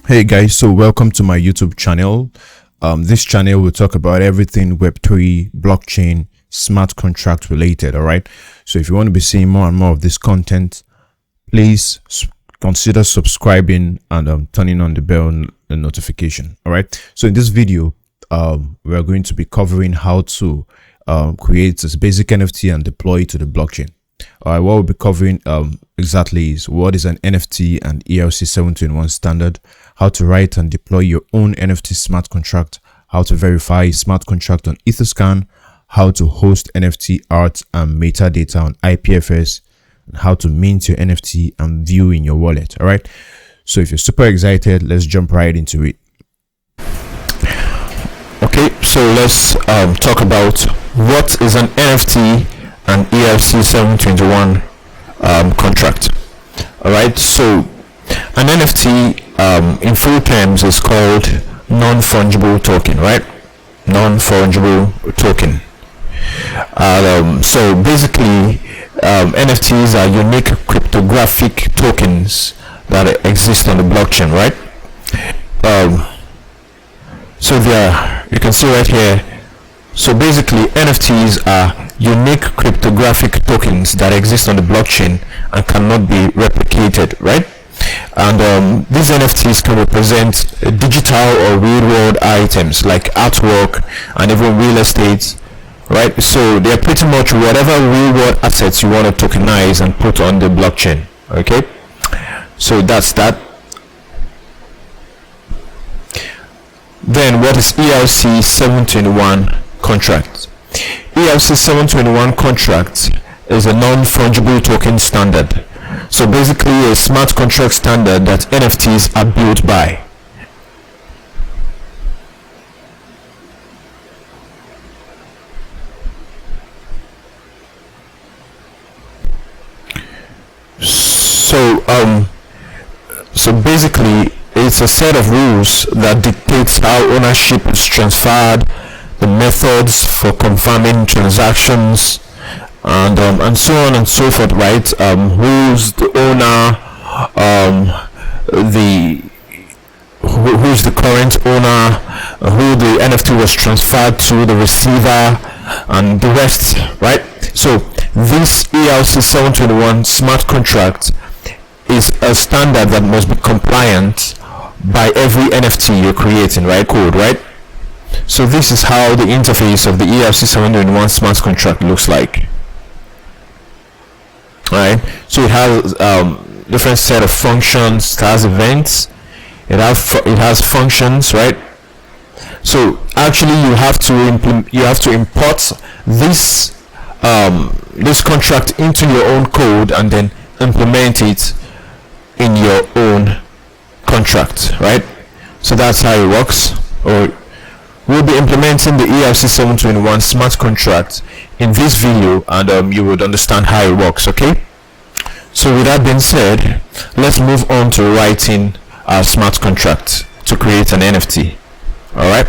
Hey guys, so welcome to my YouTube channel. This channel will talk about everything Web3, blockchain, smart contract related. All right. So if you want to be seeing more and more of this content, please consider subscribing and turning on the bell and notification. All right. So in this video, we are going to be covering how to create this basic NFT and deploy it to the blockchain. All right, what we'll be covering exactly is what is an NFT and ERC721 standard, how to write and deploy your own NFT smart contract, how to verify smart contract on Etherscan, how to host NFT art and metadata on IPFS, and how to mint your NFT and view in your wallet. All right, so if you're super excited, let's jump right into it. Okay, so let's talk about what is an NFT and ERC721 contract. All right, so an NFT in full terms is called non-fungible token, right? Non-fungible token. So basically, NFTs are unique cryptographic tokens that exist on the blockchain, right? So there, you can see right here. So basically, NFTs are unique cryptographic tokens that exist on the blockchain and cannot be replicated, right? And these NFTs can represent digital or real-world items like artwork and even real estate, right? So they're pretty much whatever real-world assets you want to tokenize and put on the blockchain. Okay, so that's that. Then what is ERC721 contract? ERC721 contract is a non-fungible token standard. So basically a smart contract standard that NFTs are built by. So basically it's a set of rules that dictates how ownership is transferred, the methods for confirming transactions, and so on and so forth, right? Who's the owner, who's the current owner, who the NFT was transferred to, the receiver, and the rest, right? So this ERC721 smart contract is a standard that must be compliant by every NFT you're creating, right? Code, right? So this is how the interface of the ERC721 smart contract looks like. Alright, so it has different set of functions. It has events. It has functions, right? So actually, you have to import this this contract into your own code and then implement it in your own contract, right? So that's how it works. Or we'll be implementing the ERC721 smart contract in this video, and you would understand how it works. Okay, so with that being said, let's move on to writing our smart contract to create an NFT. All right.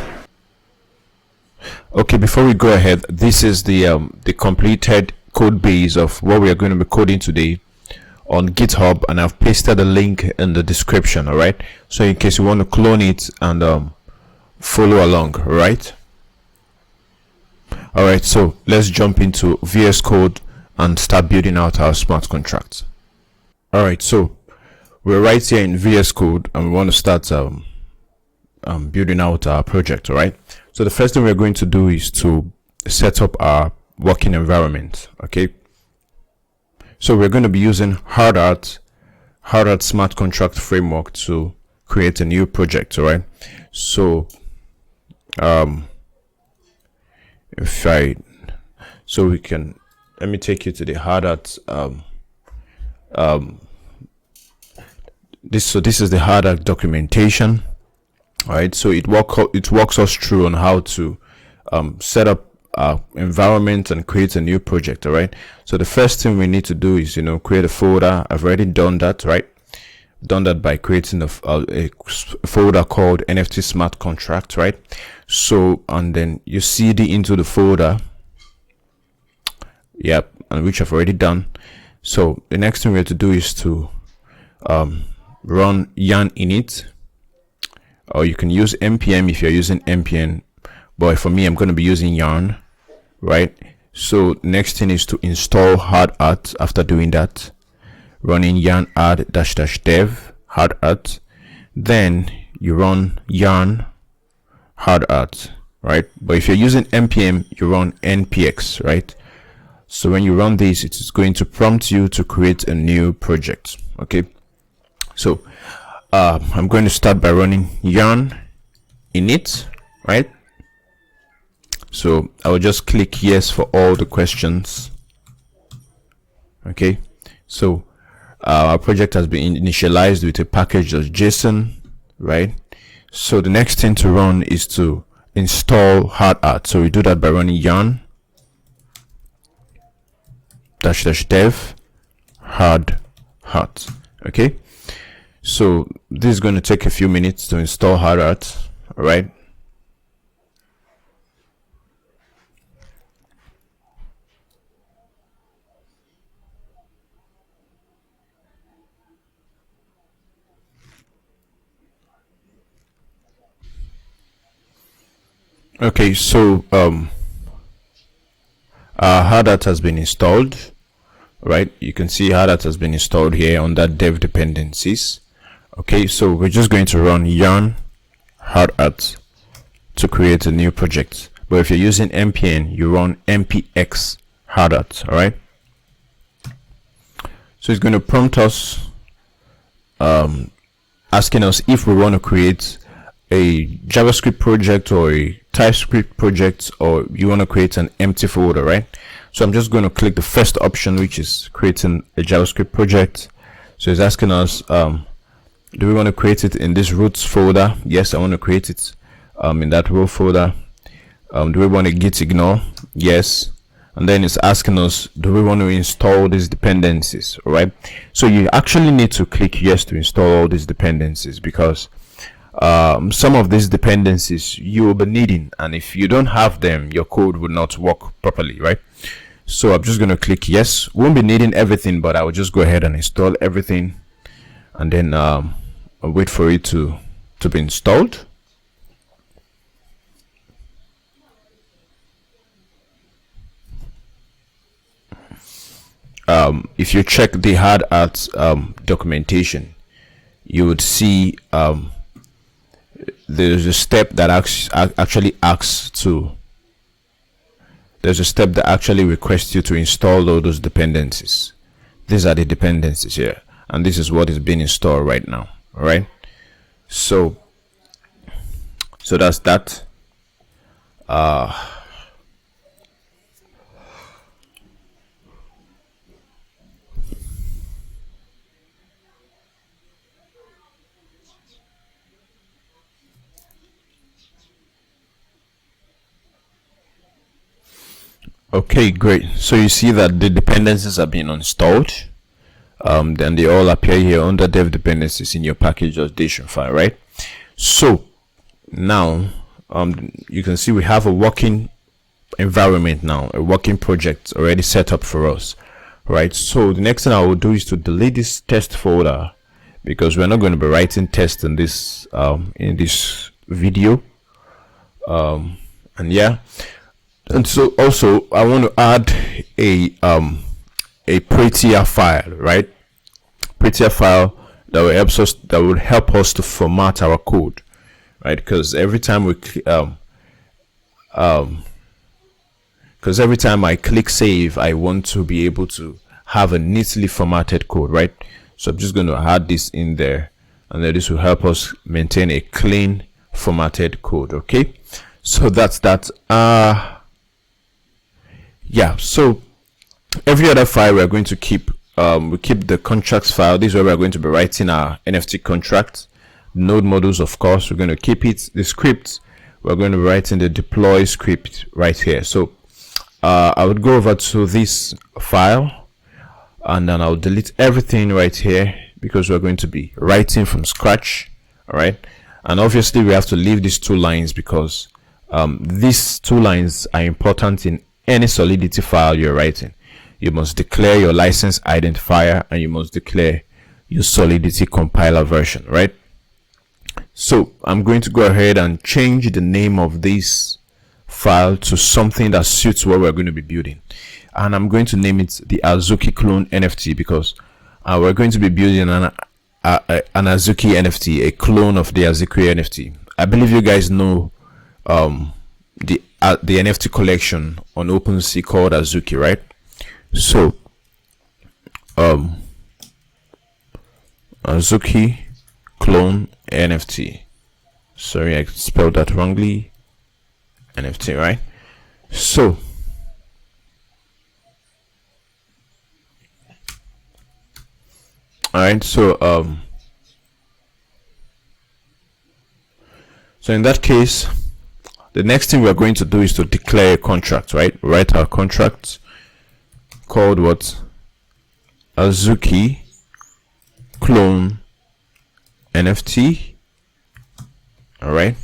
Okay, before we go ahead, this is the completed code base of what we are going to be coding today on GitHub, and I've pasted the link in the description. All right, so in case you want to clone it and follow along. Right. All right, so let's jump into VS Code and start building out our smart contracts. All right, so we're right here in VS Code and we want to start building out our project. All right, so the first thing we're going to do is to set up our working environment. Okay, so we're going to be using Hard Art smart contract framework to create a new project. All right, so let me take you to the Hard Art this is the Hard Art documentation. All right, so it walks us through on how to set up our environment and create a new project. All right, so the first thing we need to do is create a folder. I've already done that, right? Done that by creating a folder called NFT Smart Contract, right? So, and then you cd into the folder, yep, and which I've already done. So the next thing we have to do is to run yarn init or you can use npm if you're using npm, but for me I'm going to be using yarn, right? So next thing is to install hard art. After doing that, running yarn add -- dev hard art, then you run yarn hard art, right? But if you're using npm, you run npx, right? So when you run this, it is going to prompt you to create a new project. Okay, so I'm going to start by running yarn init, right? So I will just click yes for all the questions. Okay, so our project has been initialized with a package.json, right? So the next thing to run is to install hard art. So we do that by running yarn -- dev hard art. Okay, so this is going to take a few minutes to install hard art. All right, okay, so our hard art has been installed, right? You can see hard art has been installed here under dev dependencies. Okay, so we're just going to run yarn hard art to create a new project. But if you're using npm, you run npx hard art. All right, so it's going to prompt us asking us if we want to create a JavaScript project or a TypeScript project, or you want to create an empty folder, right? So I'm just going to click the first option, which is creating a JavaScript project. So it's asking us, do we want to create it in this roots folder? Yes, I want to create it in that row folder. Do we want to git ignore? Yes. And then it's asking us, do we want to install these dependencies? All right, so you actually need to click yes to install all these dependencies, because some of these dependencies you will be needing, and if you don't have them, your code will not work properly, right? So I'm just going to click yes. Won't be needing everything, but I will just go ahead and install everything, and then I'll wait for it to be installed. If you check the hard art documentation, you would see there's a step that actually requests you to install all those dependencies. These are the dependencies here, and this is what is being installed right now. All right, so that's that. Okay, great. So you see that the dependencies are being installed. Then they all appear here under dev dependencies in your package.json file, right? So now you can see we have a working environment now, a working project already set up for us, right? So the next thing I will do is to delete this test folder, because we're not going to be writing tests in this video. And yeah, and so also I want to add a prettier file, right? Prettier file that will help us to format our code, right? Because every time I click save, I want to be able to have a neatly formatted code, right? So I'm just going to add this in there, and then this will help us maintain a clean formatted code. Okay, so that's that. Yeah, so every other file we're going to keep, we keep the contracts file. This is where we're going to be writing our NFT contract. Node modules, of course, we're going to keep it. The script, we're going to be writing the deploy script right here. So I would go over to this file, and then I'll delete everything right here, because we're going to be writing from scratch. All right, and obviously we have to leave these two lines, because these two lines are important in any Solidity file you're writing. You must declare your license identifier, and you must declare your Solidity compiler version, right? So I'm going to go ahead and change the name of this file to something that suits what we're going to be building, and I'm going to name it the Azuki clone NFT, because we're going to be building an Azuki NFT, a clone of the Azuki NFT. I believe you guys know the NFT collection on OpenSea called Azuki, right? So Azuki clone NFT. Sorry, I spelled that wrongly. NFT, right? So all right, so in that case, the next thing we're going to do is to declare a contract, right? Write our contract called what? Azuki clone NFT. All right.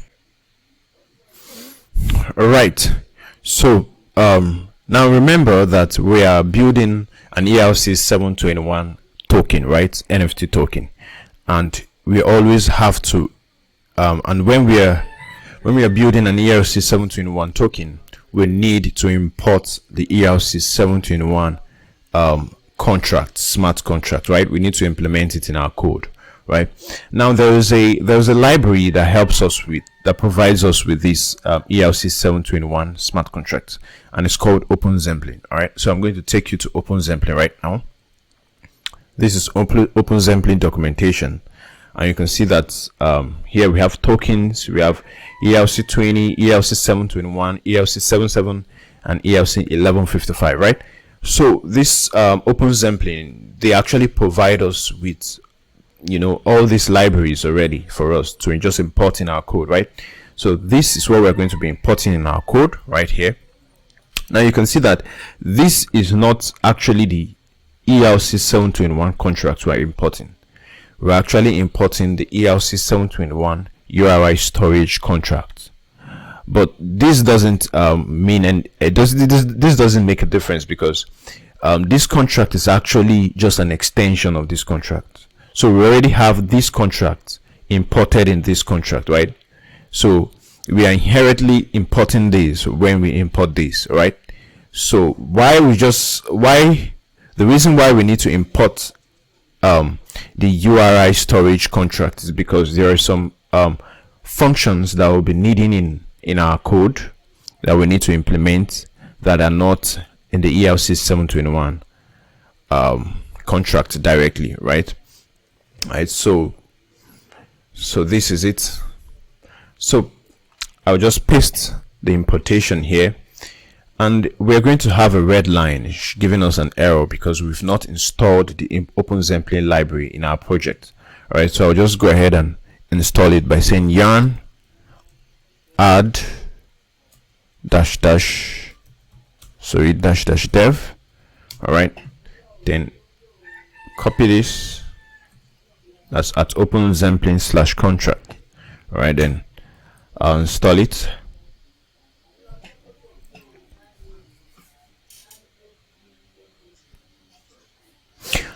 So now remember that we are building an ERC721 token, right? NFT token, and we always have to and when we are building an ERC721 token, we need to import the ERC721 contract, smart contract, right? We need to implement it in our code. Right now, there's a library that helps us with, that provides us with this ERC721 smart contract, and it's called OpenZempling. All right, so I'm going to take you to OpenZempling right now. This is OpenZempling documentation, and you can see that here we have tokens, we have ERC20, ERC721, ERC77, and ERC1155. Right, so this OpenZempling, they actually provide us with all these libraries already for us to just import in our code, right? So this is what we're going to be importing in our code right here. Now you can see that this is not actually the ERC721 contract we're importing. We're actually importing the ERC721 URI storage contract. But this doesn't mean, and this doesn't make a difference, because this contract is actually just an extension of this contract. So we already have this contract imported in this contract, right? So we are inherently importing this when we import this, right? So the reason why we need to import the URI storage contract is because there are some functions that we'll be needing in our code that we need to implement that are not in the ERC721 contract directly, right? Right, so this is it. So I'll just paste the importation here, and we're going to have a red line giving us an error because we've not installed the OpenZempling library in our project. All right, so I'll just go ahead and install it by saying yarn add dash dev. All right, then copy this. That's at OpenZempling/contract. All right, then I'll install it.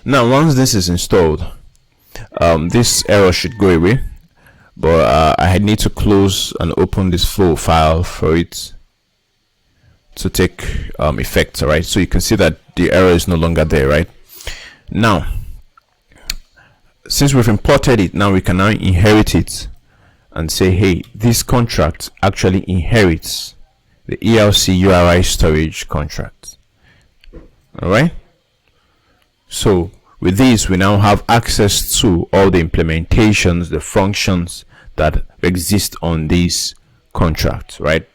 Now once this is installed, this error should go away, but I need to close and open this full file for it to take effect. All right, so you can see that the error is no longer there. Right now, since we've imported it, now we can now inherit it and say, hey, this contract actually inherits the ERC URI storage contract. All right, so with this, we now have access to all the implementations, the functions that exist on this contract, right?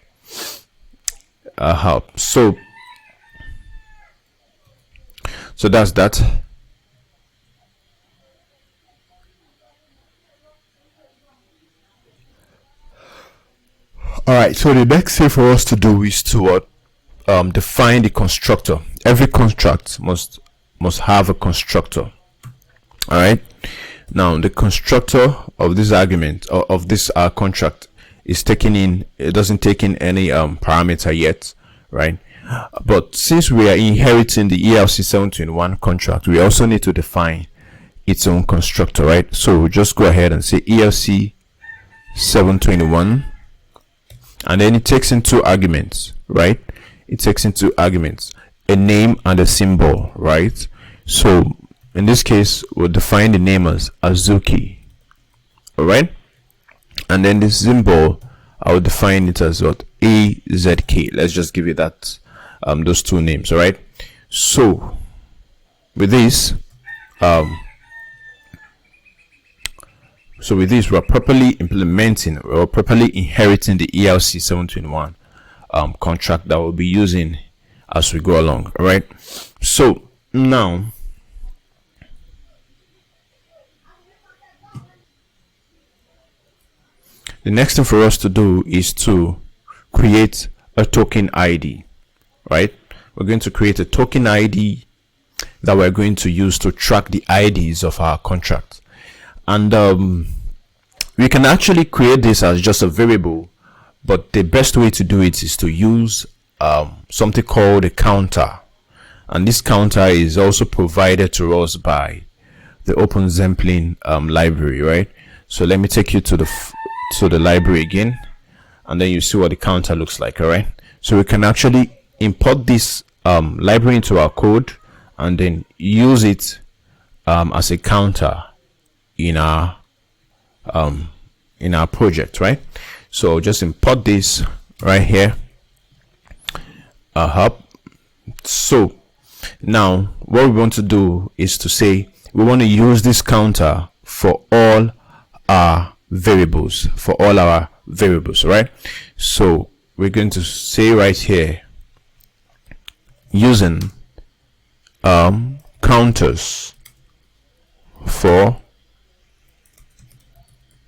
So that's that. All right, so the next thing for us to do is to define the constructor. Every contract must have a constructor. All right, now the constructor of this argument, or of this contract, is taking in, it doesn't take in any parameter yet, right? But since we are inheriting the ERC721 contract, we also need to define its own constructor, right? So we'll just go ahead and say ERC ERC721, and then it takes in two arguments, right? It takes in two arguments, a name and a symbol, right? So in this case, we'll define the name as Azuki, all right? And then the symbol, I will define it as what? AZK. Let's just give it that, those two names, all right? So with this, we're properly implementing or properly inheriting the ERC721 contract that we'll be using as we go along, all right? So now the next thing for us to do is to create a token ID, right? We're going to create a token ID that we're going to use to track the IDs of our contract. And we can actually create this as just a variable, but the best way to do it is to use something called a counter. And this counter is also provided to us by the Open Zemplin library, right? So let me take you to the library again, and then you see what the counter looks like, all right? So we can actually import this library into our code and then use it as a counter in our project, right? So just import this right here. So now what we want to do is to say we want to use this counter for all our variables, right? So we're going to say right here, using counters for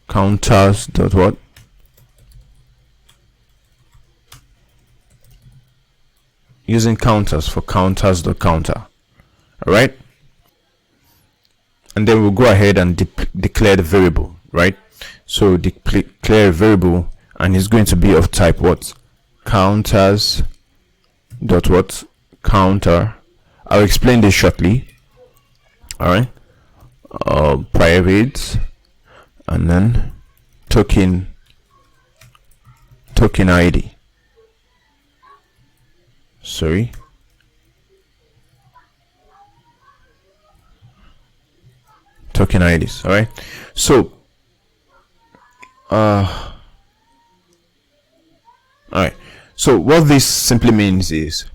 counters dot what? Using counters for counters dot counter, all right? And then we'll go ahead and declare the variable, right? So declare a variable, and it's going to be of type what? Counters dot what? Counter. I'll explain this shortly, all right? Private, and then token ID. Sorry. Token IDs, all right? So all right, so what this simply means is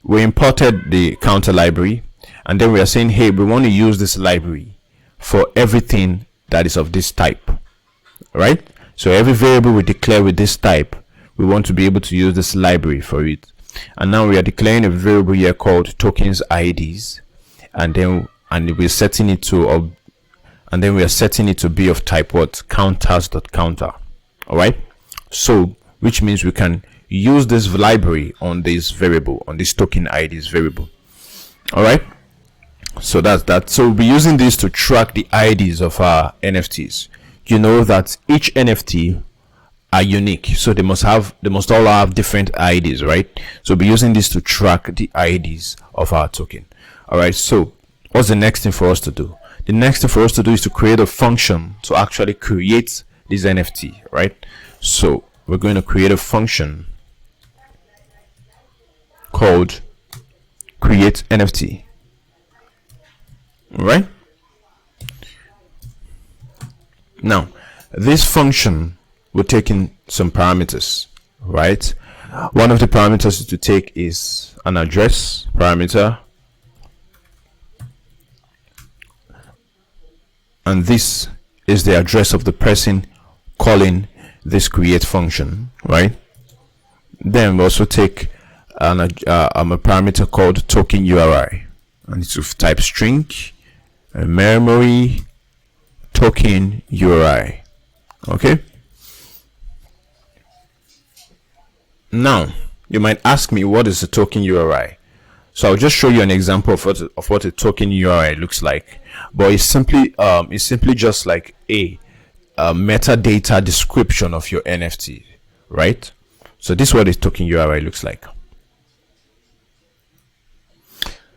we imported the counter library, and then we are saying, hey, we want to use this library for everything that is of this type, right? So every variable we declare with this type, we want to be able to use this library for it. And now we are declaring a variable here called tokens IDs, and we're setting it to we are setting it to be of type what? Counters.counter. All right, so which means we can use this library on this variable, on this token IDs variable. All right, so that's that. So we'll be using this to track the IDs of our NFTs. You know that each NFT are unique, so they must all have different IDs, right? So we'll be using this to track the IDs of our token. All right, so what's the next thing for us to do? The next thing for us to do is to create a function to actually create this NFT, right? So we're going to create a function called create NFT, right? Now this function will take in some parameters, right? One of the parameters to take is an address parameter, and this is the address of the person calling this create function, right? Then we also take a parameter called token URI, and it's of type string, memory token URI. Okay, now you might ask me, what is a token URI? So I'll just show you an example of what a token URI looks like. But it's simply just like a metadata description of your NFT, right? So this is what a token URI looks like.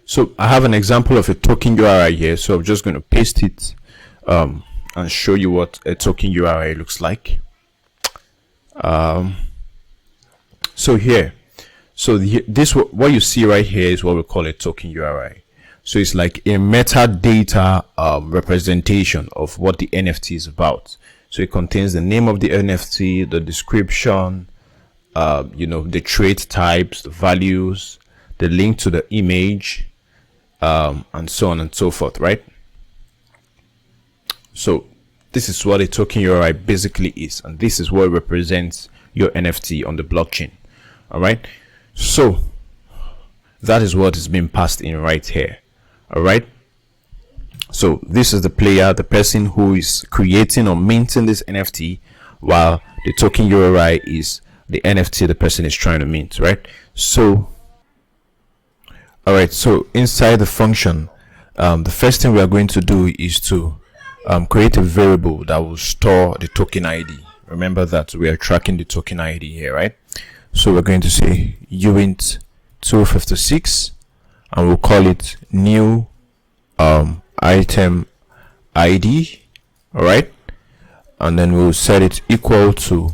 So I have an example of a token URI here, so I'm just going to paste it and show you what a token URI looks like. So here, this what you see right here is what we call a token URI. So it's like a metadata representation of what the NFT is about. So it contains the name of the NFT, the description, the trait types, the values, the link to the image, and so on and so forth, right? So this is what a token URI basically is, and this is what represents your NFT on the blockchain. All right, so that is what is being passed in right here. All right, so this is the player, the person who is creating or minting this NFT, while the token URI is the NFT the person is trying to mint, right? So all right, so inside the function, the first thing we are going to do is to create a variable that will store the token ID. Remember that we are tracking the token ID here, right? So we're going to say uint 256, and we'll call it new item ID. All right, and then we'll set it equal to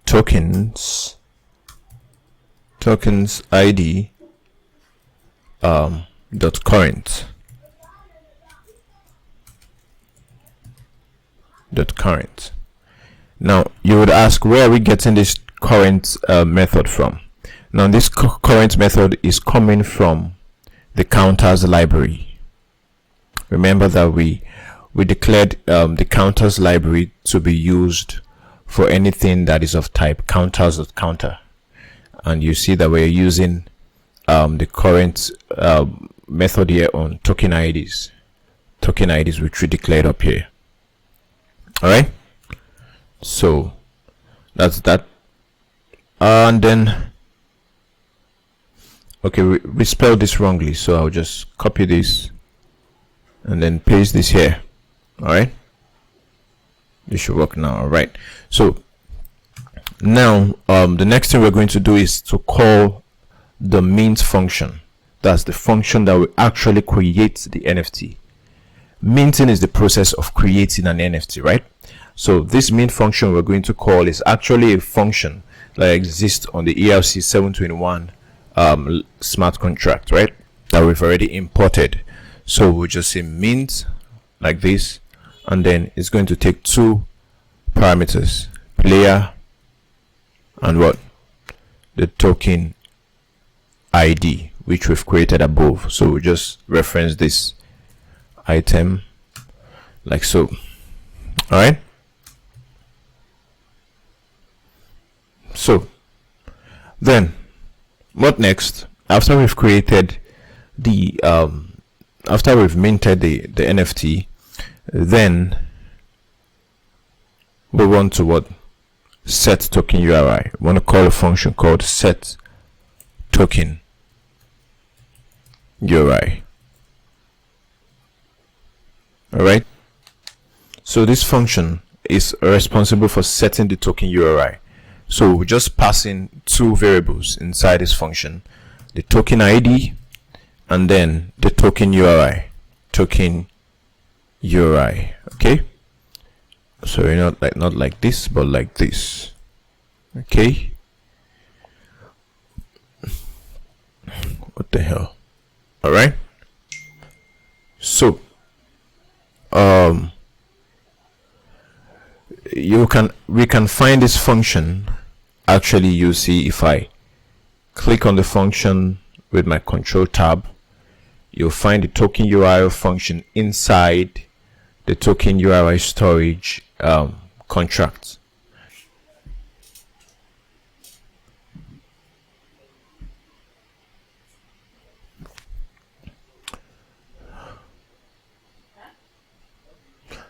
tokens ID dot current. Now you would ask, where are we getting this current method from? Now this current method is coming from the counters library. Remember that we declared the counters library to be used for anything that is of type counters.counter, and you see that we're using the current method here on token IDs which we declared up here. All right, so that's that. And then okay, we spelled this wrongly, so I'll just copy this and then paste this here. All right, this should work now. All right, so now the next thing we're going to do is to call the mint function. That's the function that will actually create the NFT. Minting is the process of creating an NFT, right? So this mint function we're going to call is actually a function that exists on the ERC721 smart contract, right, that we've already imported. So we'll just say mint like this, and then it's going to take two parameters, player and what, the token ID, which we've created above. So we'll just reference this item like so. All right, so then what next? After we've created the after we've minted the NFT, then we want to what, set token URI. We want to call a function called set token URI. All right, so this function is responsible for setting the token URI. So we're just passing two variables inside this function, the token ID and then the token URI. Okay, so not like this, but like this. Okay, what the hell? All right, so we can find this function. Actually, you see, if I click on the function with my control tab, you'll find the token URI function inside the token URI storage contract.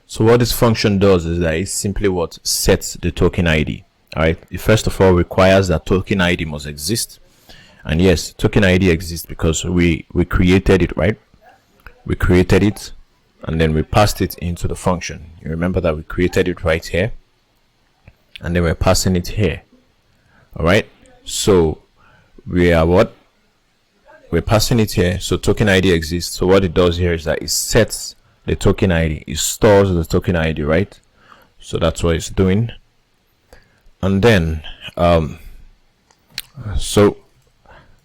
So what this function does is that it simply what sets the token ID. All right, it first of all requires that token ID must exist, and yes, token ID exists because we created it, right? We created it and then we passed it into the function. You remember that we created it right here and then we're passing it here. All right, so we're passing it here, so token ID exists. So what it does here is that it sets the token ID, it stores the token ID, right? So that's what it's doing. And then so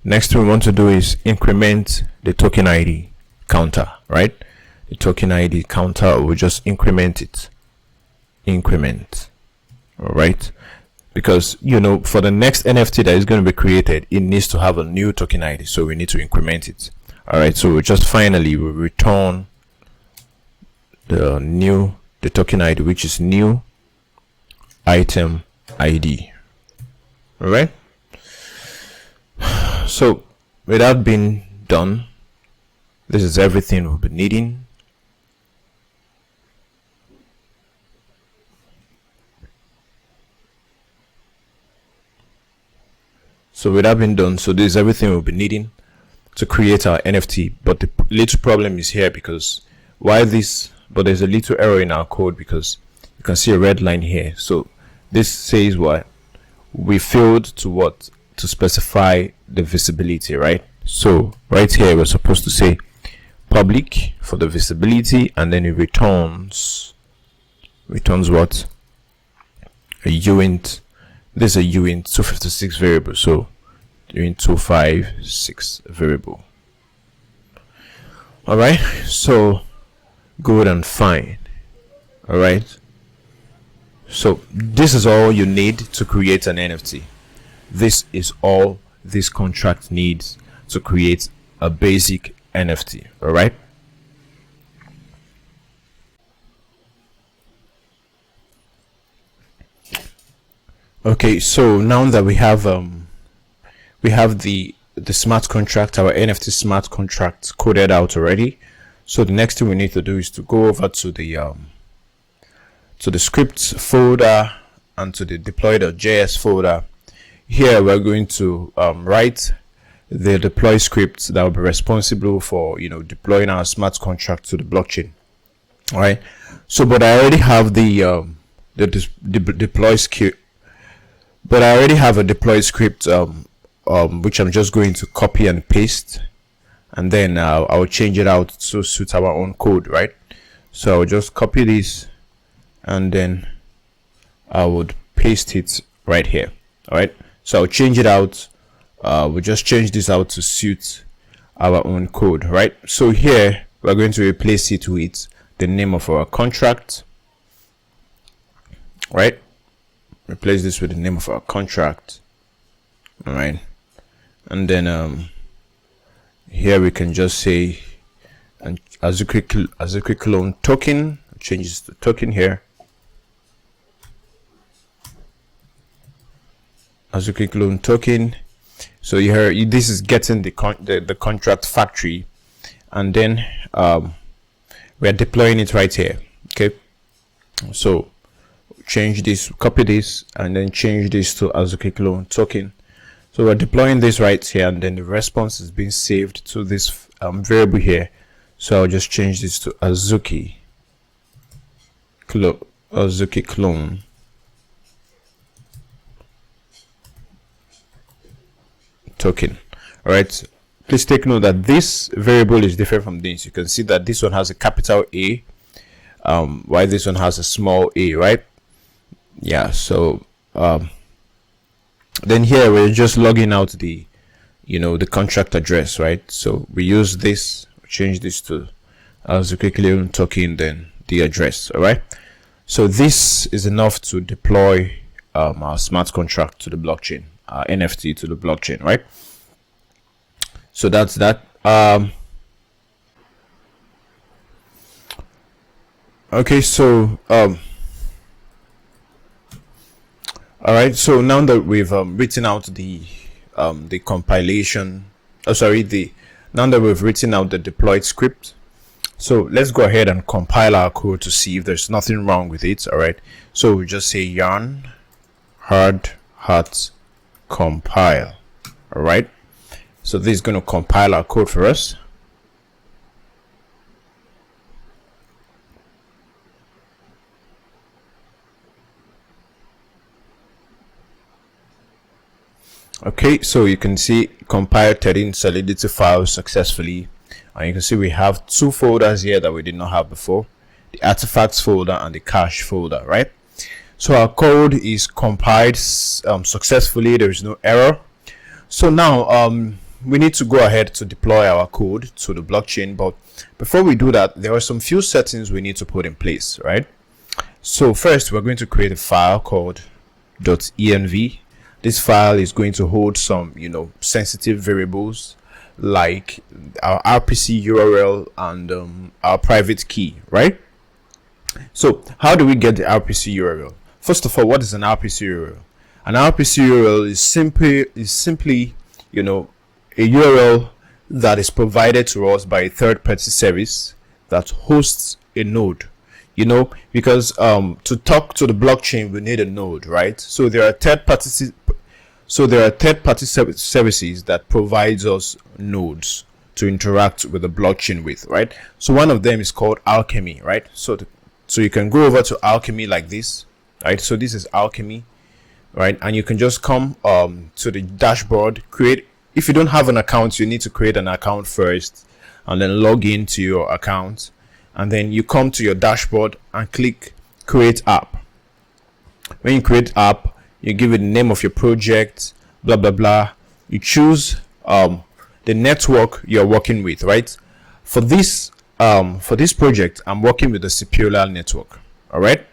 next thing we want to do is increment the token ID counter, right? The token ID counter, we'll just increment it. Increment. All right, because for the next NFT that is going to be created, it needs to have a new token ID, so we need to increment it. All right, so we just finally will return the token ID, which is new item ID. All right, so with that being done, this is everything we'll be needing. So with that being done, so this is everything we'll be needing to create our NFT. But the little problem is here, because but there's a little error in our code, because you can see a red line here. So this says what we failed to specify the visibility, right? So right here we're supposed to say public for the visibility, and then it returns what? A uint. This is a uint 256 variable, so uint 256 variable. All right, so good and fine. All right, so this is all you need to create an NFT. This is all this contract needs to create a basic NFT. All right. Okay, so now that we have the smart contract, our NFT smart contract coded out already, so the next thing we need to do is to go over to the scripts folder and to the deploy.js folder. Here we're going to write the deploy script that will be responsible for deploying our smart contract to the blockchain. All right, so but I already have the deploy script. But I already have a deploy script which I'm just going to copy and paste, and then I'll change it out to suit our own code, right? So I'll just copy this and then I would paste it right here. All right, so I'll change it out. We'll just change this out to suit our own code, right? So here we're going to replace it with the name of our contract, right? Replace this with the name of our contract. All right, and then here we can just say an Azuki clone token. Change this to token here. Azuki clone token. So here this is getting the contract factory, and then we are deploying it right here. Okay, so change this, copy this, and then change this to Azuki clone token. So we're deploying this right here, and then the response is being saved to this variable here. So I'll just change this to Azuki clone token. All right, please take note that this variable is different from this. You can see that this one has a capital A, while this one has a small a, right? Yeah, so then here we're just logging out the the contract address, right? So we use this, change this to Azuki clone token, then the address. All right, so this is enough to deploy our smart contract to the blockchain, our NFT to the blockchain, right? So that's that. Okay, so all right, so now that we've written out the compilation, now that we've written out the deployed script, so let's go ahead and compile our code to see if there's nothing wrong with it. All right, so we just say yarn hard hat compile. All right, so this is going to compile our code for us. Okay, so you can see compile 13 Solidity files successfully, and you can see we have two folders here that we did not have before, the artifacts folder and the cache folder, right? So our code is compiled successfully. There is no error. So now we need to go ahead to deploy our code to the blockchain, but before we do that, there are some few settings we need to put in place, right? So first, we're going to create a file called .env. This file is going to hold some sensitive variables like our RPC URL and our private key, right? So how do we get the RPC URL? First of all, what is an RPC URL? An RPC URL is simply a URL that is provided to us by a third-party service that hosts a node. Because to talk to the blockchain, we need a node, right? So there are third-party services that provides us nodes to interact with the blockchain with, right? So one of them is called Alchemy, right? So you can go over to Alchemy like this, right? So this is Alchemy, right? And you can just come to the dashboard. If you don't have an account, you need to create an account first and then log into your account, and then you come to your dashboard and click create app. When you create app, you give it the name of your project, blah blah blah. You choose the network you're working with, right? For this project, I'm working with the Secular network. All right,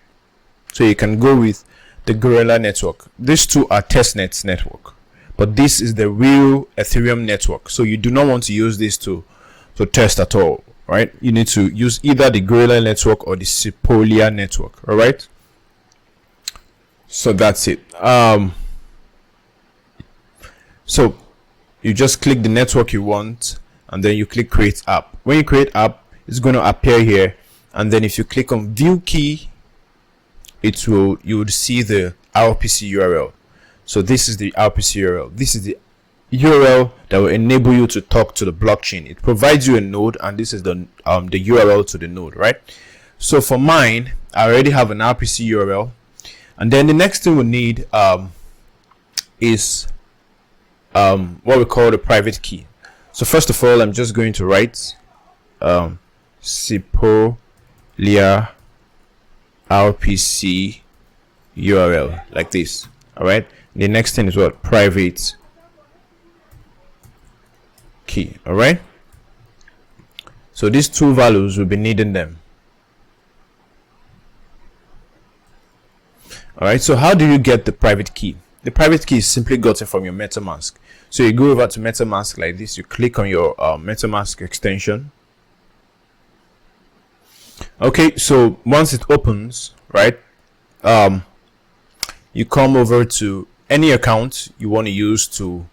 so you can go with the Gorilla network. These two are testnet network, but this is the real Ethereum network, so you do not want to use this to test at all, right? You need to use either the Gorilla network or the Secular network. All right, so that's it. So you just click the network you want, and then you click create app. When you create app, it's going to appear here, and then if you click on view key, you would see the RPC URL. So this is the RPC URL. This is the URL that will enable you to talk to the blockchain. It provides you a node, and this is the URL to the node, right? So for mine, I already have an RPC URL, and then the next thing we need is what we call the private key. So first of all, I'm just going to write Secular RPC URL like this. All right, the next thing is what? Private key. All right, so these two values, will be needing them. All right, so how do you get the private key? The private key is simply gotten from your MetaMask. So you go over to MetaMask like this, you click on your MetaMask extension. Okay, so once it opens, right, you come over to any account you want to use to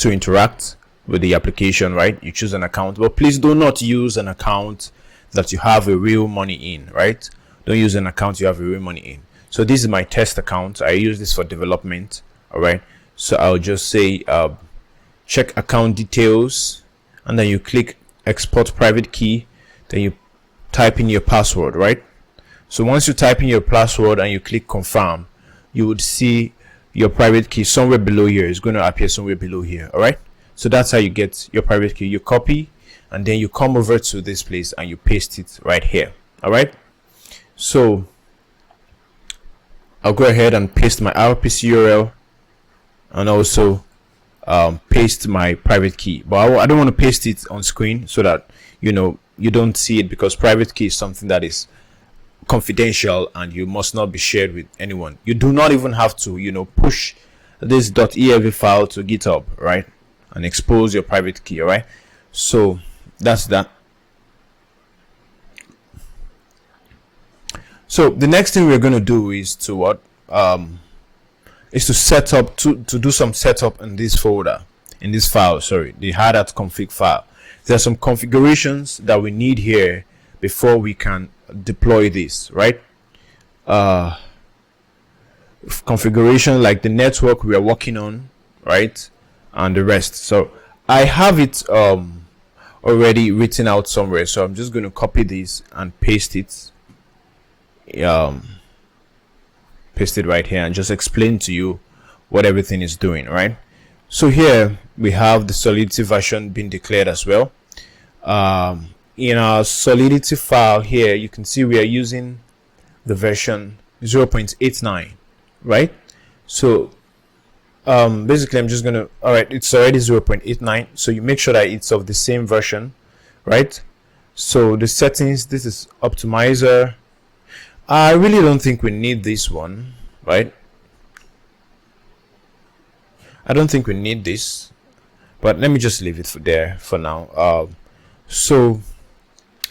interact with the application, right? You choose an account, but please do not use an account that you have a real money in, right? Don't use an account you have a real money in. So this is my test account. I use this for development. All right, so I'll just say check account details, and then you click export private key, then you type in your password, right? So once you type in your password and you click confirm, you would see your private key somewhere below here. It's going to appear somewhere below here. All right, so that's how you get your private key. You copy, and then you come over to this place and you paste it right here. All right, so I'll go ahead and paste my RPC URL and also paste my private key, but I don't want to paste it on screen so that you don't see it, because private key is something that is confidential and you must not be shared with anyone. You do not even have to push this .env file to GitHub, right, and expose your private key. All right, so that's that. So the next thing we're going to do is to set up to do some setup in this folder, in this file, sorry, the hard-hat config file. There are some configurations that we need here before we can deploy this, right? Configuration like the network we are working on, right, and the rest. So I have it already written out somewhere, so I'm just going to copy this and paste it. Paste it right here and just explain to you what everything is doing, right? So here we have the Solidity version being declared as well. In our Solidity file here, you can see we are using the version 0.89, right? So basically I'm just gonna, all right, it's already 0.89, so you make sure that it's of the same version, right? So the settings, this is optimizer. I really don't think we need this one, right? I don't think we need this, but let me just leave it there for now. So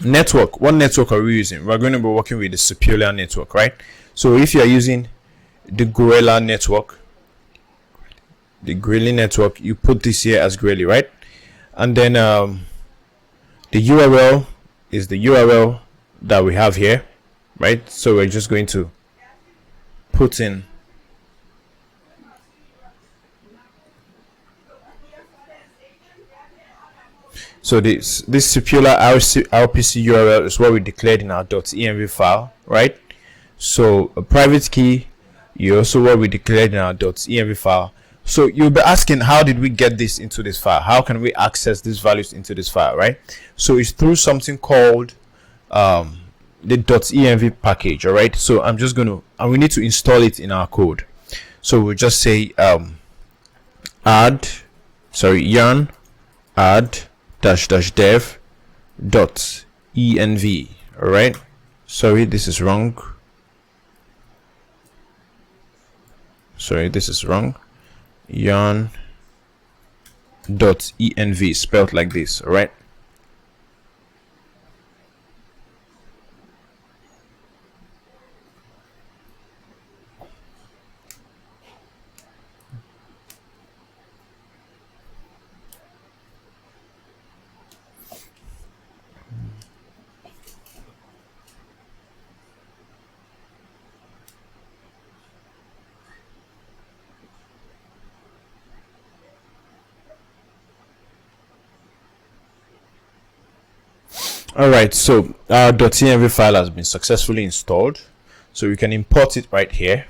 network, what network are we using? We're going to be working with the Superior network, right? So if you are using the Gorilla network, the Greeley network, you put this here as Greeley, right? And then the URL is the URL that we have here, right? So we're just going to put in so this Superior RPC URL is what we declared in our .env file, right? So a private key, you also what we declared in our .env file. So you'll be asking, how did we get this into this file? How can we access these values into this file, right? So it's through something called the .env package, all right? So I'm just gonna, and we need to install it in our code. So we'll just say yarn add --dev .env, all right? Sorry, this is wrong. Yarn .env spelled like this, all right? Alright, so our .env file has been successfully installed, so we can import it right here.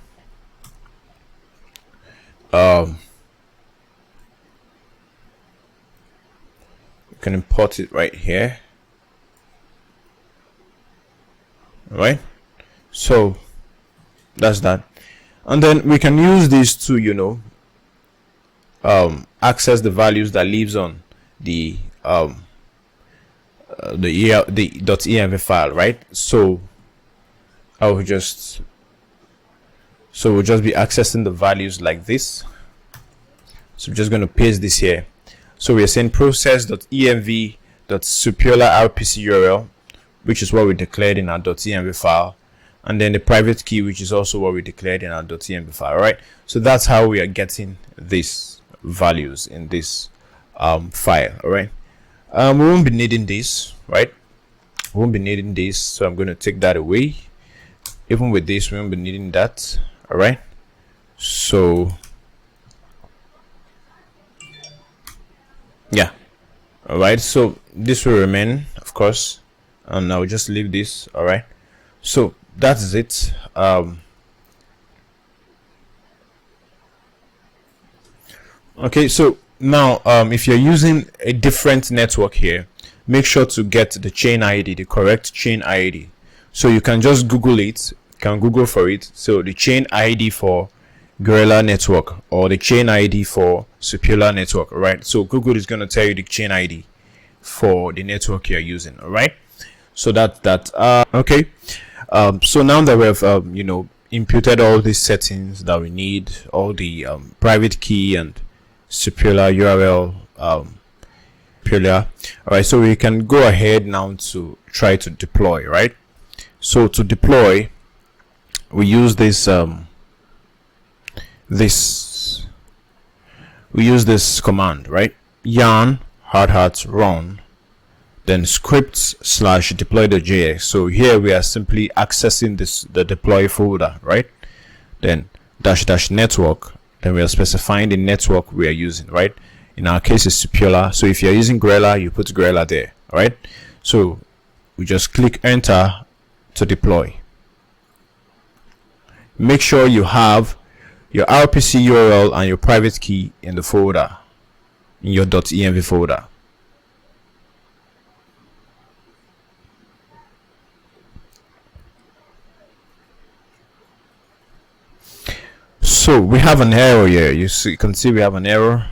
We can import it right here. Alright, so that's that, and then we can use this to, you know, access the values that lives on the .env file, right? So we'll just be accessing the values like this. So I'm just going to paste this here. So we're saying process.env.superior RPC URL, which is what we declared in our .env file, and then the private key, which is also what we declared in our .env file, right? So that's how we are getting these values in this file, all right? We won't be needing this, right? We won't be needing this, so I'm going to take that away. Even with this, we won't be needing that, all right? So yeah, all right, so this will remain, of course, and I'll just leave this, all right? So that is it. Okay, so now if you're using a different network here, make sure to get the chain ID, the correct chain ID. So you can just Google it, Google for it. So the chain ID for Gorilla network or the chain ID for Superior network, right? So Google is going to tell you the chain ID for the network you're using, all right? So that okay. So now that we have you know, imputed all these settings that we need, all the private key and Superior URL Superior, all right, so we can go ahead now to try to deploy, right? So to deploy, we use this command, right? Yarn /run then scripts /deploy.js. So here we are simply accessing the deploy folder, right? Then --network, then we are specifying the network we are using, right? In our case it's Superior, so if you're using Gorilla, you put Gorilla there, all right? So we just click enter to deploy. Make sure you have your RPC URL and your private key in the folder, in your .env folder. So we have an error here. You can see we have an error,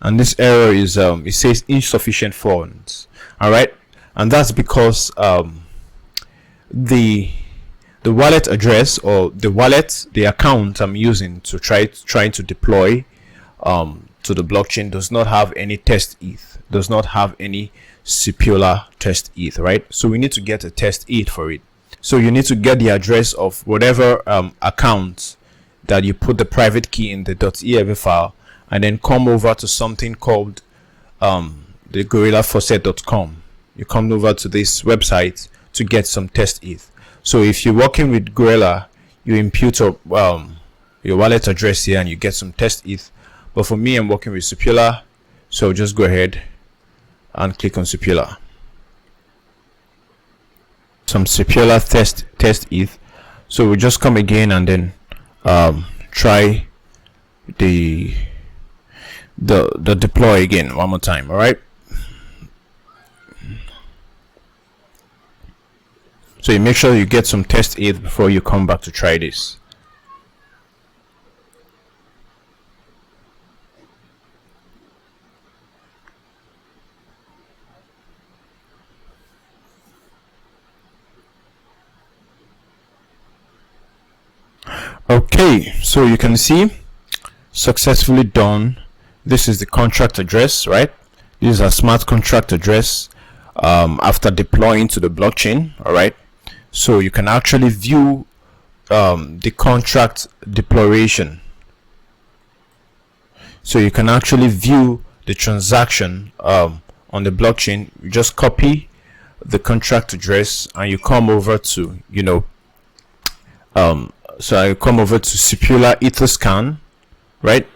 and this error is it says insufficient funds. All right, and that's because the wallet address, or the account I'm using to trying to deploy to the blockchain does not have any test ETH, does not have any circular test ETH, right? So we need to get a test ETH for it. So you need to get the address of whatever account that you put the private key in the .env file, and then come over to something called the gorillafaucet.com. You come over to this website to get some test ETH. So if you're working with Gorilla, you impute your wallet address here and you get some test ETH. But for me, I'm working with Supula, so just go ahead and click on Supula. Some Supula test ETH. So we'll just come again and then try the deploy again one more time. All right. So you make sure you get some test ETH before you come back to try this. Okay, so you can see successfully done. This is the contract address, right? This is a smart contract address after deploying to the blockchain. All right, so you can actually view the contract deployation. So you can actually view the transaction on the blockchain. You just copy the contract address and you come over to, so I come over to Supula Etherscan, right?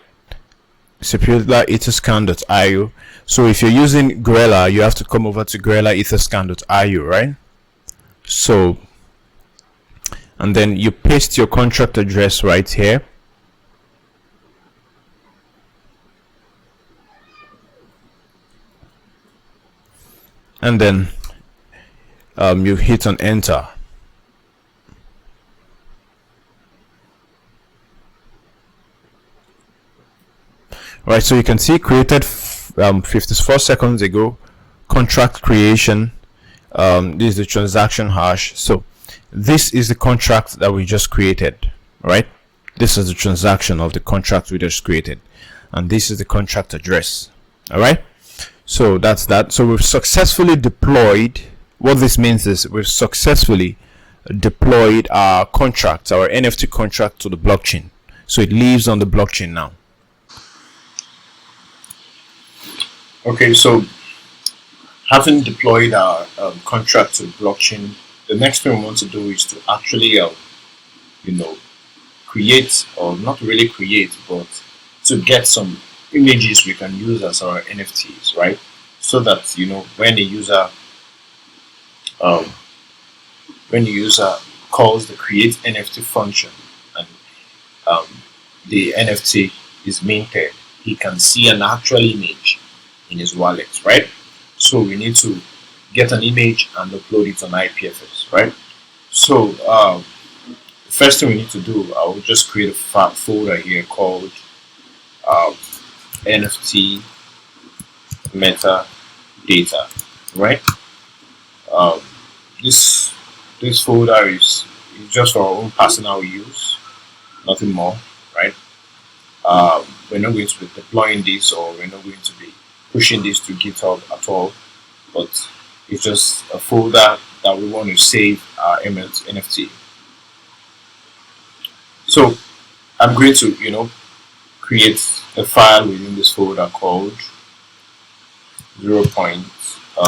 Supula Etherscan.io. So if you're using Gorilla, you have to come over to Gorilla Etherscan.io, right? So, and then you paste your contract address right here. And then you hit on enter. Right, so you can see created 54 seconds ago, contract creation. This is the transaction hash. So this is the contract that we just created, right? This is the transaction of the contract we just created, and this is the contract address. All right, so that's that. So we've successfully deployed. What this means is we've successfully deployed our contract, our NFT contract, to the blockchain. So it lives on the blockchain now. Okay, so having deployed our contract to blockchain, the next thing we want to do is to actually, create, or not really create, but to get some images we can use as our NFTs, right? So that when the user calls the create NFT function and the NFT is minted, he can see an actual image in his wallet, right? So we need to get an image and upload it on IPFS, right? So first thing we need to do, I will just create a folder here called NFT Metadata, right? This folder is just for our own personal use, nothing more, right? We're not going to be deploying this, or we're not going to be pushing this to GitHub at all, but it's just a folder that we want to save our NFT. So I'm going to create a file within this folder called 0.json.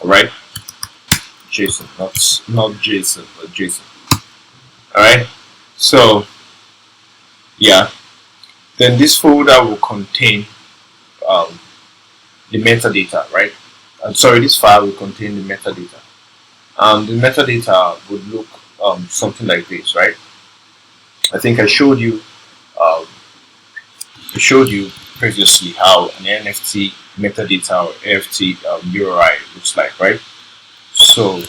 All right, JSON, not JSON, but JSON. All right, so yeah. Then this folder will contain the metadata, right? Sorry, this file will contain the metadata. The metadata would look something like this, right? I think I showed you previously how an NFT metadata or NFT URI looks like, right? So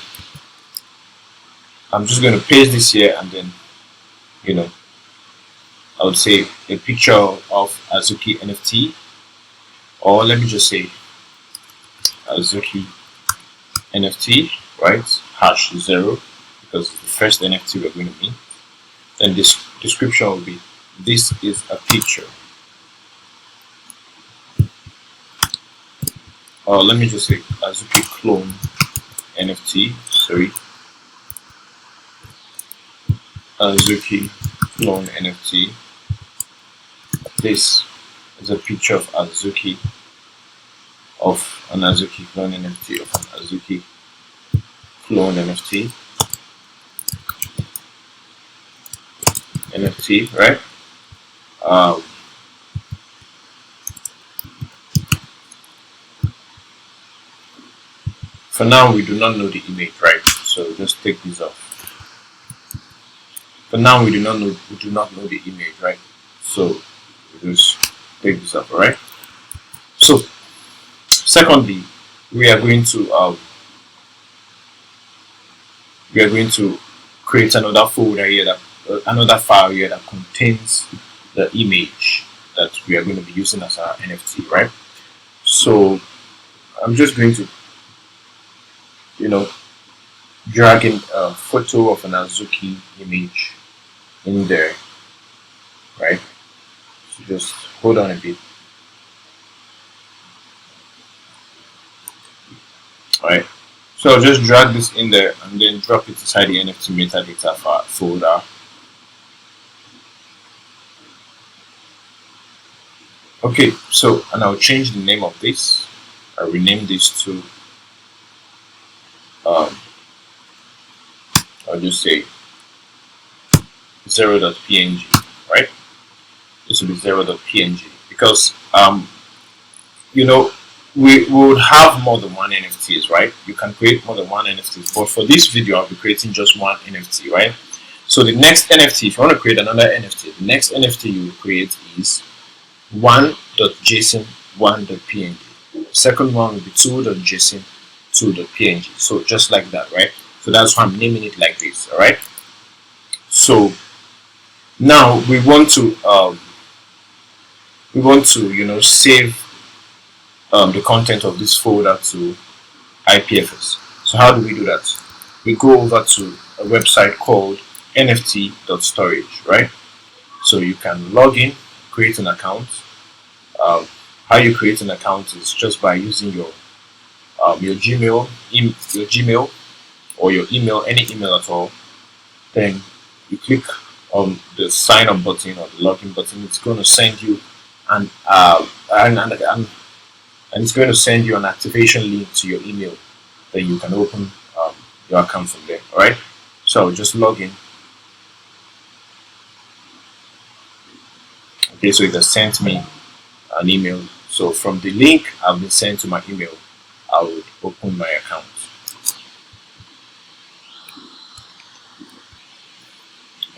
I'm just going to paste this here and then you know, I would say a picture of Azuki NFT, or let me just say Azuki NFT, right? Hash 0, because it's the first NFT we're going to mint. Then this description will be, this is a picture. Or let me just say Azuki clone NFT, sorry. Azuki clone NFT. This is a picture of Azuki, of an Azuki clone NFT, of an Azuki clone NFT. NFT, right? For now, we do not know the image, right? So just take this off. For now, we do not know the image, right? So just take this off, all right? So secondly, we are going to create another folder here, that another file here that contains the image that we are going to be using as our NFT, right? So I'm just going to, drag in a photo of an Azuki image in there, right? So just hold on a bit. Alright, so I'll just drag this in there and then drop it inside the NFT metadata folder. Okay, so, and I'll change the name of this. I'll rename this to I'll just say 0.png, right? This will be 0.png, because we would have more than one NFTs, right? You can create more than one NFTs, but for this video I'll be creating just one NFT, right? So the next NFT, if you want to create another NFT, the next NFT you will create is 1.json 1.png. Second one will be 2.json 2.png. So just like that, right? So that's why I'm naming it like this, all right? So now we want to save the content of this folder to IPFS. So how do we do that? We go over to a website called nft.storage, right? So you can log in, create an account. How you create an account is just by using your Gmail, or your email, any email at all. Then you click on the sign up button or the login button. It's going to send you and it's going to send you an activation link to your email. Then you can open your account from there. All right. So just log in. Okay, so it has sent me an email. So from the link I've been sent to my email, I would open my account.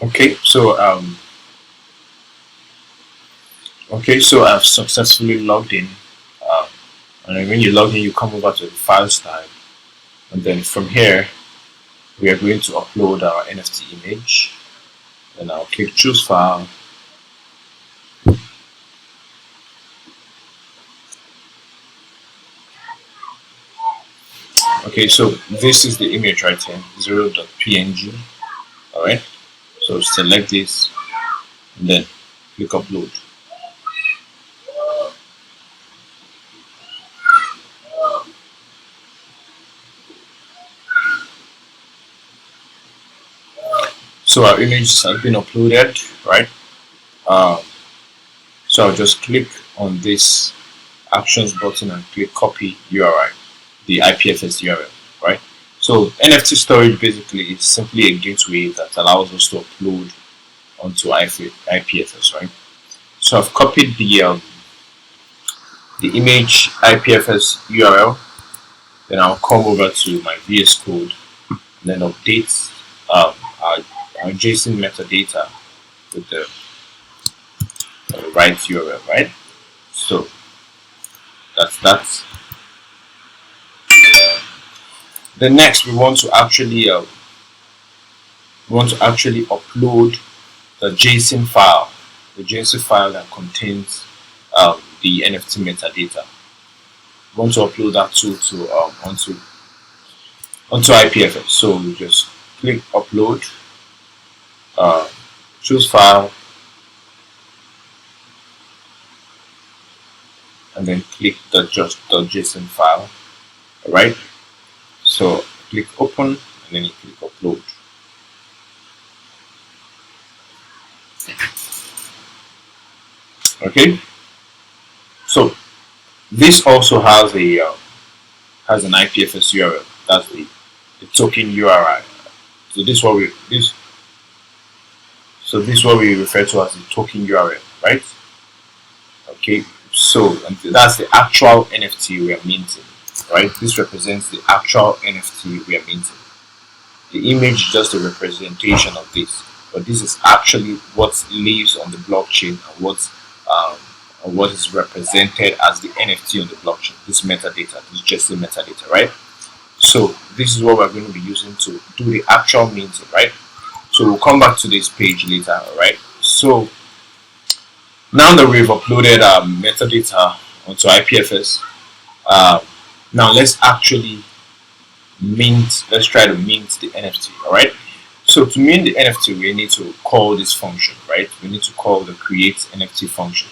Okay, so I've successfully logged in, and when you log in, you come over to the files tab, and then from here we are going to upload our NFT image. Then I'll click choose file. Okay, so this is the image right here, 0.png. All right, so select this and then click upload. So our image has been uploaded, right? So I'll just click on this actions button and click copy URI, the IPFS URL, right? So NFT storage basically is simply a gateway that allows us to upload onto IPFS, right? So I've copied the image IPFS URL. Then I'll come over to my VS Code and then update our JSON metadata with the right URL, right? So that's that. Then next we want to actually upload the JSON file, that contains the NFT metadata. We want to upload that to onto IPFS. So we just click upload, choose file, and then click the JSON file. Alright, so click open and then you click upload. Okay, so this also has an IPFS URL. That's the token URI. So this is what we refer to as the token URL, right? Okay, so that's the actual NFT we are minting, right? This represents the actual NFT we are minting. The image is just a representation of this, but this is actually what lives on the blockchain and what is represented as the NFT on the blockchain. This metadata, this JSON metadata, right? So this is what we're going to be using to do the actual minting, right? So we'll come back to this page later, alright? So now that we've uploaded metadata onto IPFS, now let's actually let's try to mint the NFT, alright? So to mint the NFT, we need to call this function, right? We need to call the create NFT function.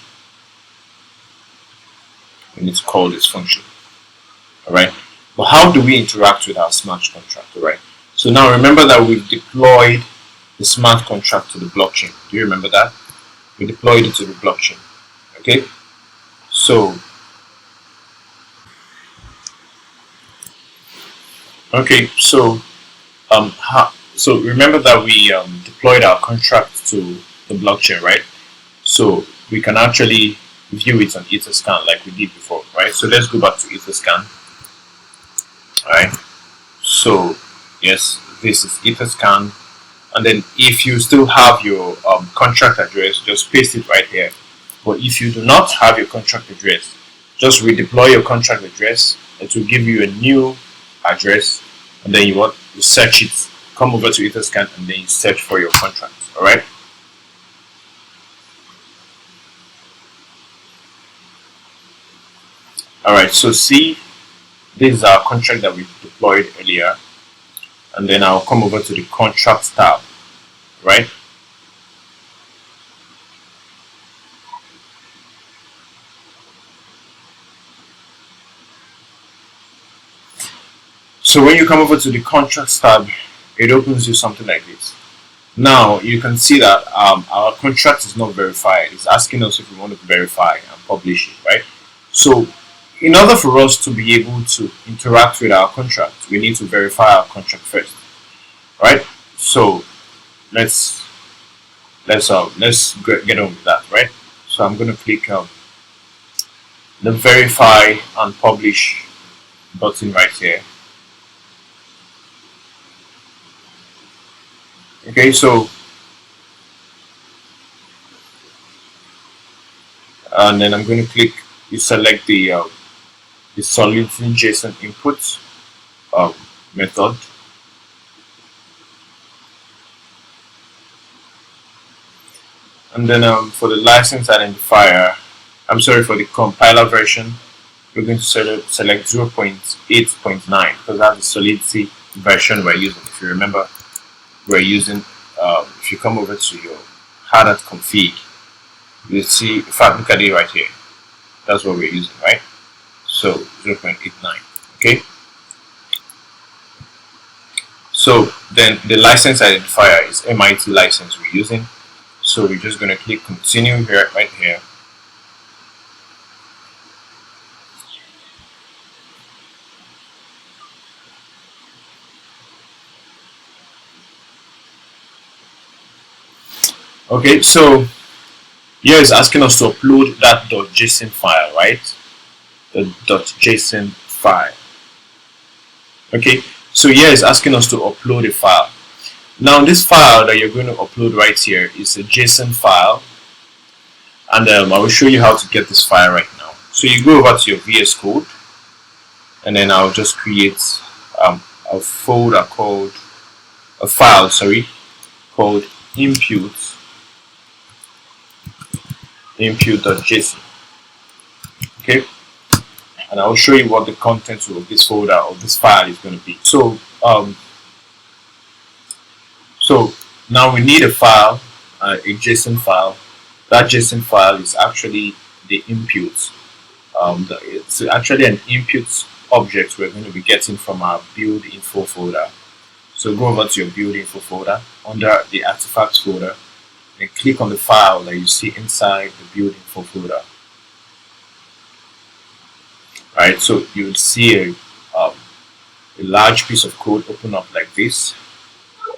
We need to call this function, alright? But how do we interact with our smart contract, alright? So now remember that we've deployed the smart contract to the blockchain. Do you remember that? We deployed it to the blockchain, okay? So so remember that we deployed our contract to the blockchain, right? So we can actually view it on Etherscan like we did before, right? So let's go back to Etherscan. Alright, so yes, this is Etherscan, and then if you still have your contract address, just paste it right here. But if you do not have your contract address, just redeploy your contract address. It will give you a new address, and then you search it. Come over to Etherscan and then you search for your contract. Alright. Alright, so see, this is our contract that we deployed earlier, and then I'll come over to the contract tab, right? So when you come over to the contracts tab, it opens you something like this. Now you can see that our contract is not verified. It's asking us if we want to verify and publish it, right? So in order for us to be able to interact with our contract, we need to verify our contract first, right? So let's get on with that, right? So I'm going to click the verify and publish button right here. Okay, so and then I'm going to click. You select the Solidity JSON input method, and then for the license identifier, I'm sorry, for the compiler version, we're going to select 0.8.9 because that's the Solidity version we're using. If you remember, we're using if you come over to your hard config, you'll see, in fact, look at it right here. That's what we're using, right? So 0.89. Okay. So then the license identifier is MIT license we're using. So we're just going to click continue here, right here. Okay, so here is asking us to upload that .json file, right? The .json file. Okay, so here is asking us to upload a file. Now this file that you're going to upload right here is a JSON file, and I will show you how to get this file right now. So you go over to your VS Code, and then I'll just create a file called input impute.json. Okay, and I'll show you what the contents of this folder or this file is going to be. So now we need a file, a JSON file. That JSON file is actually the input. It's actually an input object we're going to be getting from our build info folder. So go over to your build info folder under the artifacts folder and click on the file that you see inside the build info folder. Right, so you'll see a large piece of code open up like this.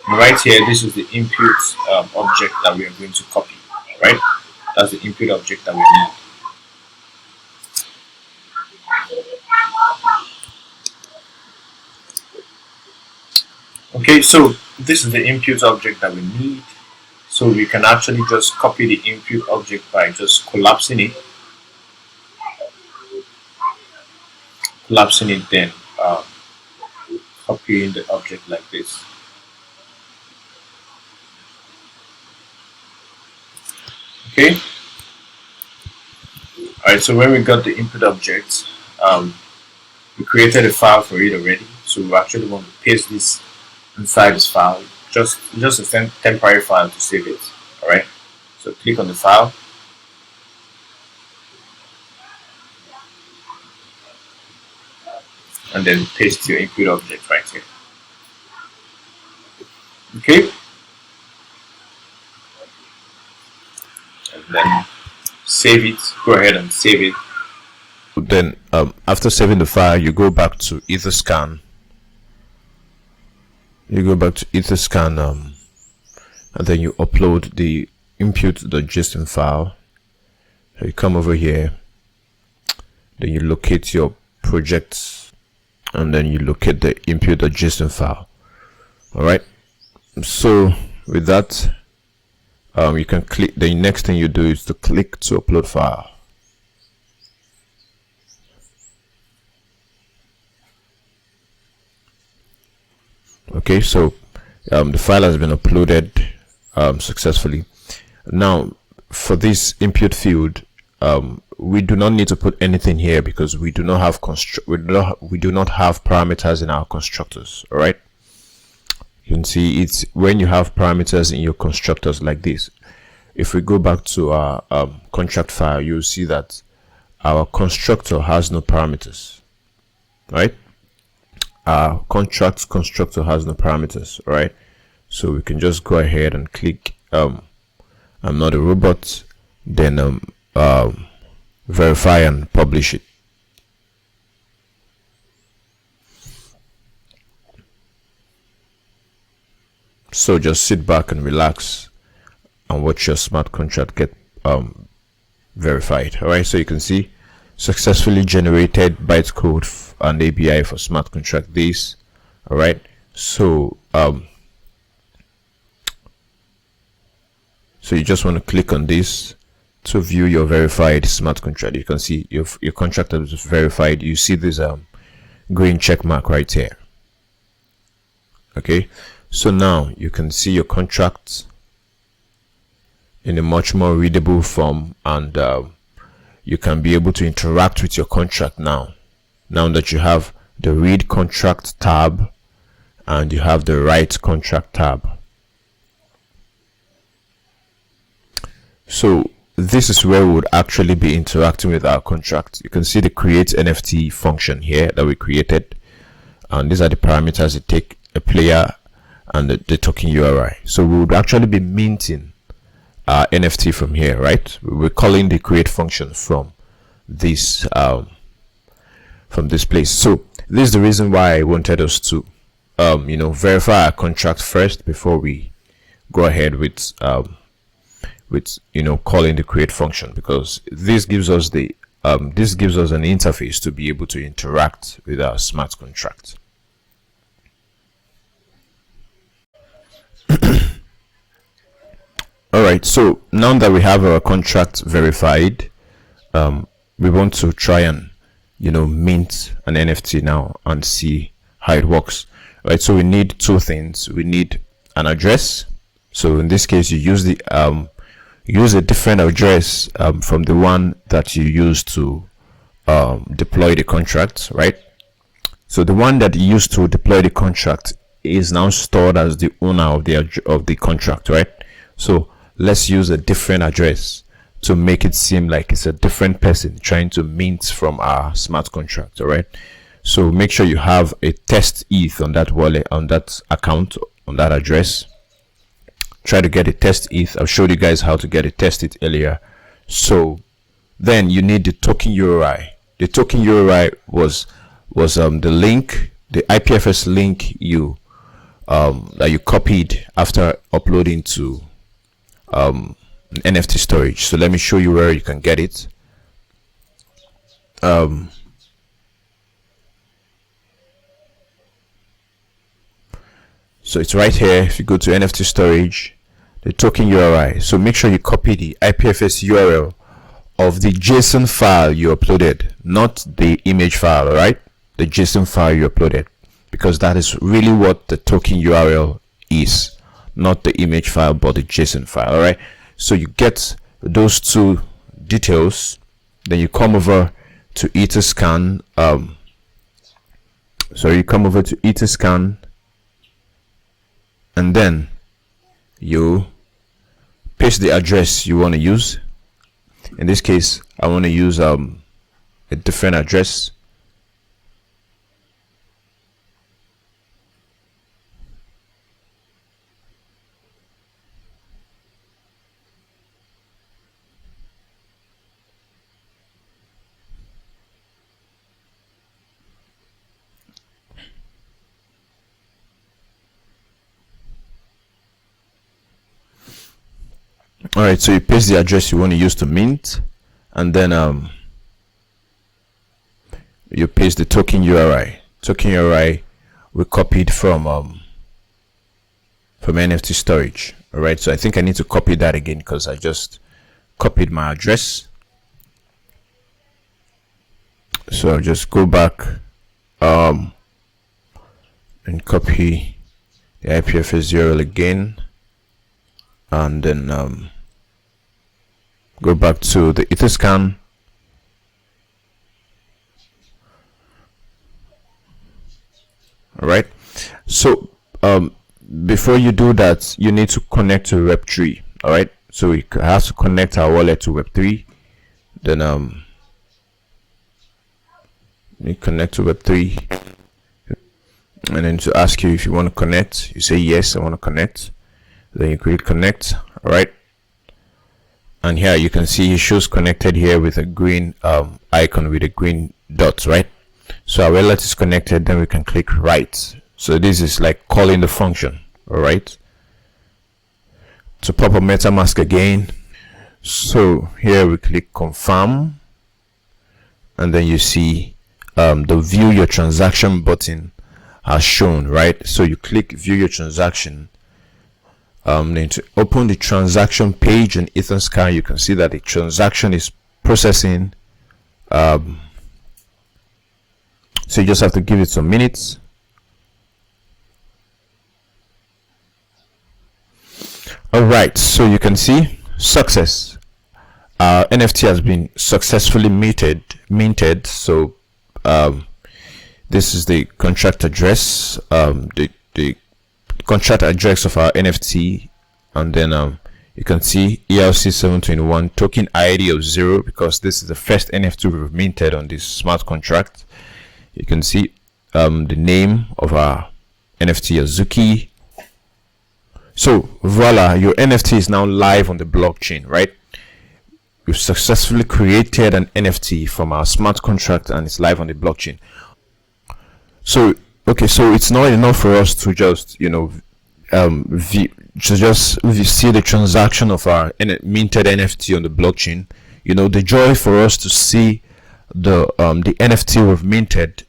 And right here, this is the input object that we are going to copy. Right, that's the input object that we need. Okay, so this is the input object that we need. So we can actually just copy the input object by just collapsing it. Then copying the object like this. Okay. Alright, so when we got the input object, we created a file for it already. So we actually want to paste this inside this file, just a temporary file to save it. Alright, so click on the file. And then paste your input object right here. Okay. And then save it. Go ahead and save it. Then after saving the file, you go back to Etherscan. And then you upload the input.json file. So you come over here. Then you locate your projects. And then you locate the input.json file. Alright, so with that, you can click. The next thing you do is to click to upload file. Okay, so the file has been uploaded successfully. Now for this input field, we do not need to put anything here because we do not have we do not have parameters in our constructors. All right, you can see it's when you have parameters in your constructors like this. If we go back to our contract file, you'll see that our constructor has no parameters. Right, our contract constructor has no parameters. All right, so we can just go ahead and click I'm not a robot, then verify and publish it. So just sit back and relax and watch your smart contract get verified. All right, so you can see successfully generated bytecode and API for smart contract this. All right, so so you just want to click on this to view your verified smart contract. You can see your contract is verified. You see this green check mark right here. Okay, so now you can see your contract in a much more readable form, and you can be able to interact with your contract now that you have the read contract tab and you have the write contract tab. So this is where we would actually be interacting with our contract. You can see the create NFT function here that we created, and these are the parameters that take a player and the token URI. So we would actually be minting our NFT from here, right? We're calling the create function from this place. So this is the reason why I wanted us to verify our contract first before we go ahead with calling the create function, because this gives us the an interface to be able to interact with our smart contract. All right, so now that we have our contract verified, we want to try and mint an NFT now and see how it works. Right, so we need two things. We need an address. So in this case, you use the use a different address from the one that you use to deploy the contract, right? So the one that you used to deploy the contract is now stored as the owner of the contract, right? So let's use a different address to make it seem like it's a different person trying to mint from our smart contract. All right, so make sure you have a test ETH on that wallet, on that account, on that address. Try to get a test ETH. I've showed you guys how to get a test ETH earlier. So then you need the token URI. The token URI was the link, the IPFS link you that you copied after uploading to NFT storage. So let me show you where you can get it. So it's right here. If you go to NFT storage, the token URI, so make sure you copy the IPFS URL of the JSON file you uploaded, not the image file. All right, the JSON file you uploaded, because that is really what the token URL is, not the image file but the JSON file. All right, so you get those two details, then you come over to Etherscan. So you come over to Etherscan, and then you paste the address you want to use. In this case, I want to use a different address. All right, so you paste the address you want to use to mint, and then you paste the token URI. Token URI we copied from NFT storage. All right, so I think I need to copy that again because I just copied my address. So I'll just go back and copy the IPFS URL again, and then go back to the Etherscan. All right, so before you do that, you need to connect to Web3. All right, so we have to connect our wallet to Web3. Then you connect to Web3, and then to ask you if you want to connect, you say yes, I want to connect. Then you click connect. All right, and here you can see it shows connected here with a green icon with a green dot, right? So our wallet is connected. Then we can click write. So this is like calling the function. All right, to pop up MetaMask again. So here we click confirm, and then you see the view your transaction button has shown, right? So you click view your transaction. Then to open the transaction page in Etherscan, you can see that the transaction is processing. So you just have to give it some minutes. All right, so you can see success. NFT has been successfully minted. So this is the contract address, the contract address of our NFT, and then you can see ERC721 token ID of 0, because this is the first NFT we've minted on this smart contract. You can see the name of our NFT, Azuki. So voila, your NFT is now live on the blockchain, right? We've successfully created an NFT from our smart contract, and it's live on the blockchain. So okay, so it's not enough for us to just see the transaction of our minted NFT on the blockchain. The joy for us to see the NFT we've minted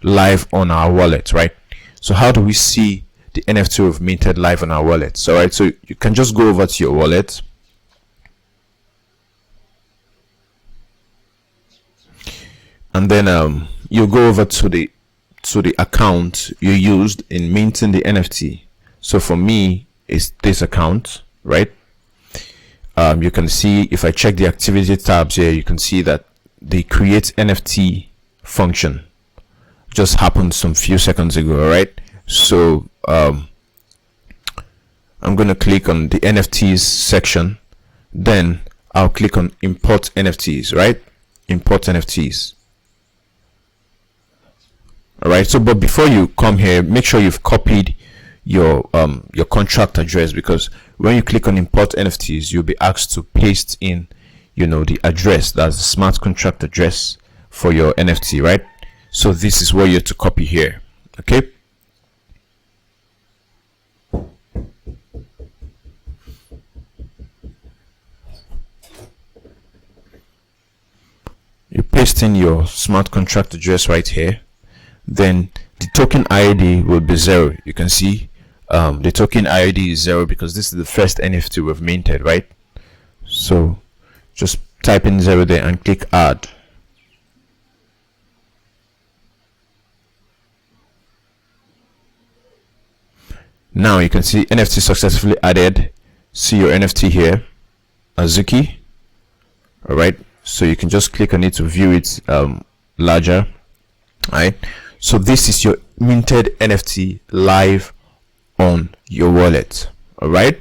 live on our wallet, right? So how do we see the NFT we've minted live on our wallet? So right, so you can just go over to your wallet, and then you go over to the account you used in minting the NFT. So for me, it's this account, right? you can see, if I check the activity tabs here, you can see that the create NFT function just happened some few seconds ago. All right, so I'm going to click on the NFTs section, then I'll click on import NFTs, right? Import NFTs. All right, so but before you come here, make sure you've copied your contract address, because when you click on import NFTs, you'll be asked to paste in, you know, the address, that's the smart contract address for your NFT, right? So this is what you have to copy here. Okay, you paste in your smart contract address right here, then the token ID will be 0. You can see the token ID is 0 because this is the first NFT we've minted, right? So just type in 0 there and click add. Now you can see NFT successfully added. See your NFT here, Azuki. All right, so you can just click on it to view it larger. All right, so this is your minted NFT live on your wallet. All right,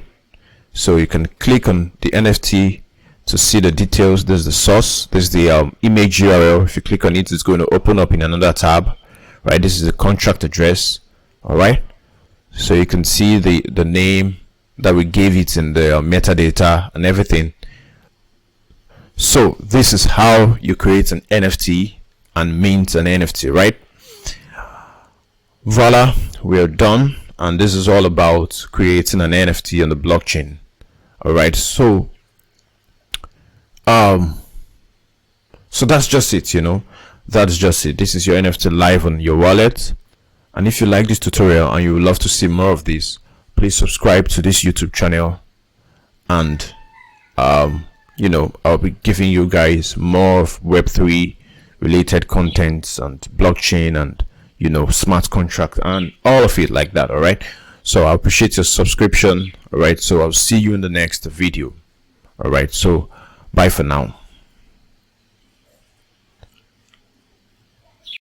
so you can click on the NFT to see the details. There's the source, there's the image URL. If you click on it, it's going to open up in another tab, right? This is the contract address. All right, so you can see the name that we gave it in the metadata and everything. So this is how you create an NFT and mint an NFT, right? Voila, we are done, and this is all about creating an NFT on the blockchain. All right, so so that's just it, you know, that's just it. This is your NFT live on your wallet. And if you like this tutorial and you would love to see more of this, please subscribe to this YouTube channel, and you know, I'll be giving you guys more of Web3 related contents and blockchain and, you know, smart contract and all of it like that. All right, so I appreciate your subscription. All right, so I'll see you in the next video. All right, so bye for now.